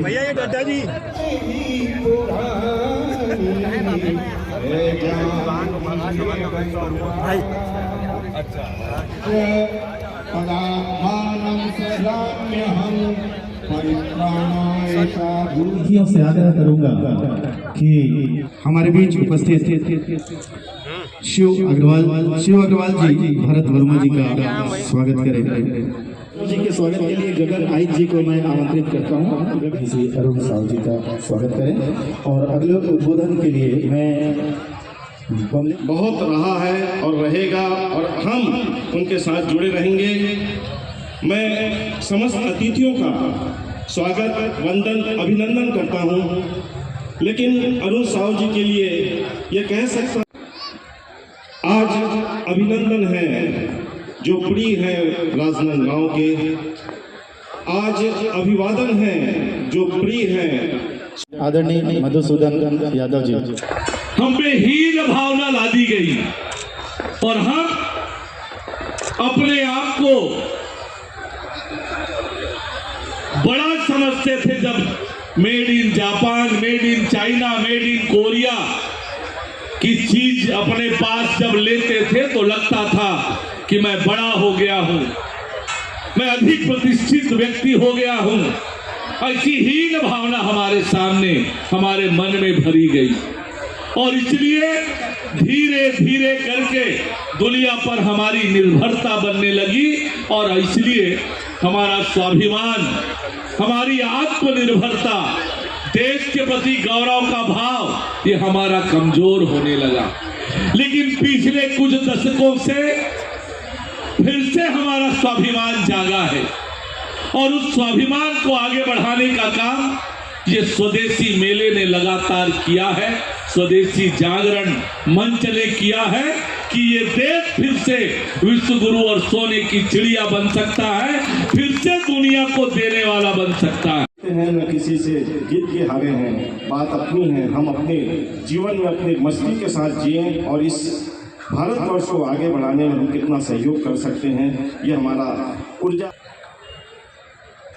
भैया ये गड्ढा जी भाई अच्छा से आग्रह करूंगा कि हमारे बीच उपस्थित शिव अग्रवाल जी भरत वर्मा जी का स्वागत करें। जी के स्वागत के लिए गगन आइज जी को मैं आमंत्रित करता हूं। श्री अरुण साहु जी का स्वागत करें और अगले उद्बोधन के लिए मैं बहुत रहा है और रहेगा और हम उनके साथ जुड़े रहेंगे। मैं समस्त अतिथियों का स्वागत वंदन अभिनंदन करता हूं, लेकिन अरुण साहु जी के लिए ये कह सकता आज अभिनंदन है जो प्रिय है राजनांदगांव के, आज अभिवादन है जो प्रिय है आदरणीय मधुसूदन यादव जी। हम पे हीन भावना ला दी गई और हम अपने आप को बड़ा समझते थे। जब made in Japan, made in China, made in Korea की चीज अपने पास जब लेते थे तो लगता था कि मैं बड़ा हो गया हूं, मैं अधिक प्रतिष्ठित व्यक्ति हो गया हूं। ऐसी हीन भावना हमारे सामने, हमारे मन में भरी गई और इसलिए धीरे धीरे करके दुनिया पर हमारी निर्भरता बनने लगी और इसलिए हमारा स्वाभिमान, हमारी आत्मनिर्भरता, देश के प्रति गौरव का भाव ये हमारा कमजोर होने लगा। लेकिन पिछले कुछ दशकों से फिर से हमारा स्वाभिमान जागा है और उस स्वाभिमान को आगे बढ़ाने का काम ये स्वदेशी मेले ने लगातार किया है। स्वदेशी जागरण मंच ने किया है कि ये देश फिर से विश्व गुरु और सोने की चिड़िया बन सकता है, फिर से दुनिया को देने वाला बन सकता है। न किसी से जीत के हारे हैं, बात अपनी है। हम अपने जीवन में अपने मस्ती के साथ जिएं और इस भारतवर्ष को आगे बढ़ाने में हम कितना सहयोग कर सकते हैं, ये हमारा ऊर्जा।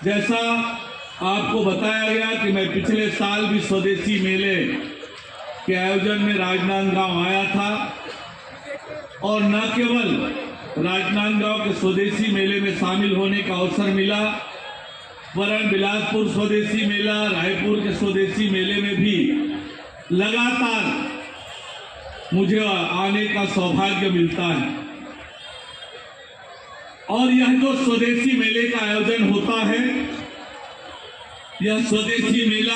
जैसा आपको बताया गया कि मैं पिछले साल भी स्वदेशी मेले के आयोजन में राजनांदगांव आया था और न केवल राजनांदगांव के स्वदेशी मेले में शामिल होने का अवसर मिला, वरन बिलासपुर स्वदेशी मेला, रायपुर के स्वदेशी मेले में भी लगातार मुझे आने का सौभाग्य मिलता है। और यह जो स्वदेशी मेले का आयोजन होता है, यह स्वदेशी मेला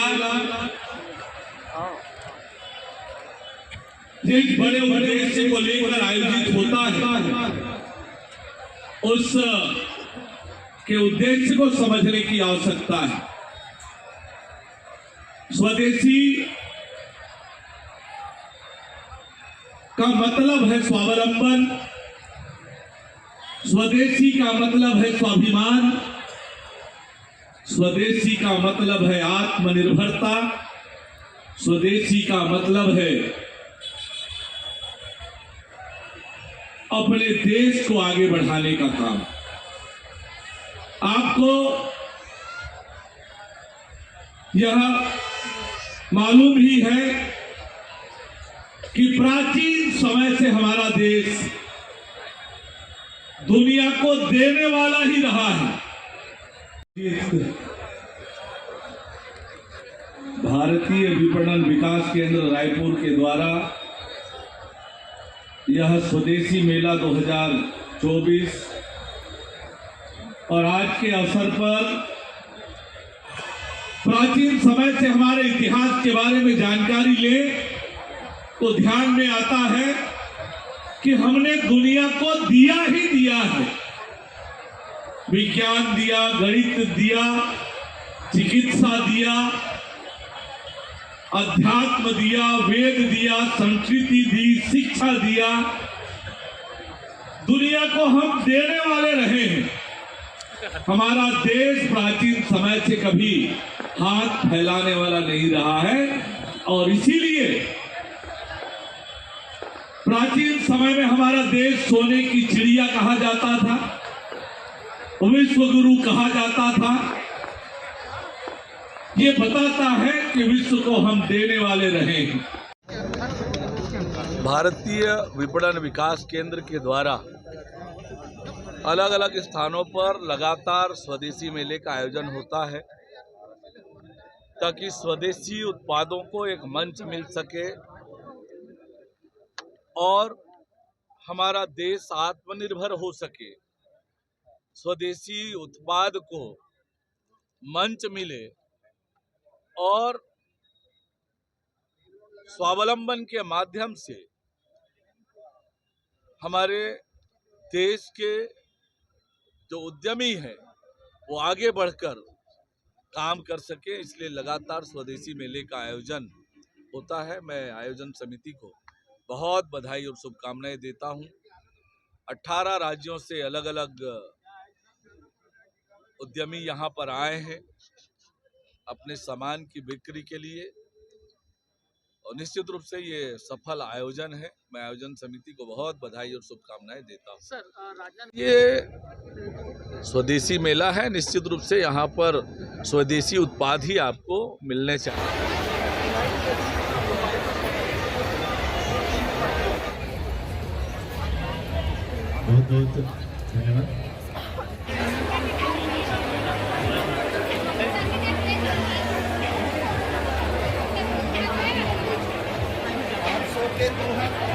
एक बड़े उद्देश्य को लेकर आयोजित होता है। उस के उद्देश्य को समझने की आवश्यकता है। स्वदेशी का मतलब है स्वावलंबन, स्वदेशी का मतलब है स्वाभिमान, स्वदेशी का मतलब है आत्मनिर्भरता, स्वदेशी का मतलब है अपने देश को आगे बढ़ाने का काम। आपको यह मालूम ही है कि प्राचीन समय से हमारा देश दुनिया को देने वाला ही रहा है। भारतीय विपणन विकास केंद्र रायपुर के द्वारा यह स्वदेशी मेला 2024 और आज के अवसर पर प्राचीन समय से हमारे इतिहास के बारे में जानकारी ले तो ध्यान में आता है कि हमने दुनिया को दिया ही दिया है। विज्ञान दिया, गणित दिया, चिकित्सा दिया, अध्यात्म दिया, वेद दिया, संस्कृति दी, शिक्षा दिया, दुनिया को हम देने वाले रहे हैं। हमारा देश प्राचीन समय से कभी हाथ फैलाने वाला नहीं रहा है और इसीलिए प्राचीन समय में हमारा देश सोने की चिड़िया कहा जाता था, विश्व गुरु कहा जाता था। ये बताता है कि विश्व को हम देने वाले रहे हैं। भारतीय विपणन विकास केंद्र के द्वारा अलग अलग स्थानों पर लगातार स्वदेशी मेले का आयोजन होता है ताकि स्वदेशी उत्पादों को एक मंच मिल सके और हमारा देश आत्मनिर्भर हो सके, स्वदेशी उत्पाद को मंच मिले और स्वावलंबन के माध्यम से हमारे देश के जो उद्यमी हैं वो आगे बढ़कर काम कर सके, इसलिए लगातार स्वदेशी मेले का आयोजन होता है। मैं आयोजन समिति को बहुत बधाई और शुभकामनाएं देता हूं। 18 राज्यों से अलग अलग उद्यमी यहां पर आए हैं अपने सामान की बिक्री के लिए और निश्चित रूप से ये सफल आयोजन है। मैं आयोजन समिति को बहुत बधाई और शुभकामनाएं देता हूं। सर, ये स्वदेशी मेला है, निश्चित रूप से यहाँ पर स्वदेशी उत्पाद ही आपको मिलने चाहिए। बहुत बहुत धन्यवाद। के तो है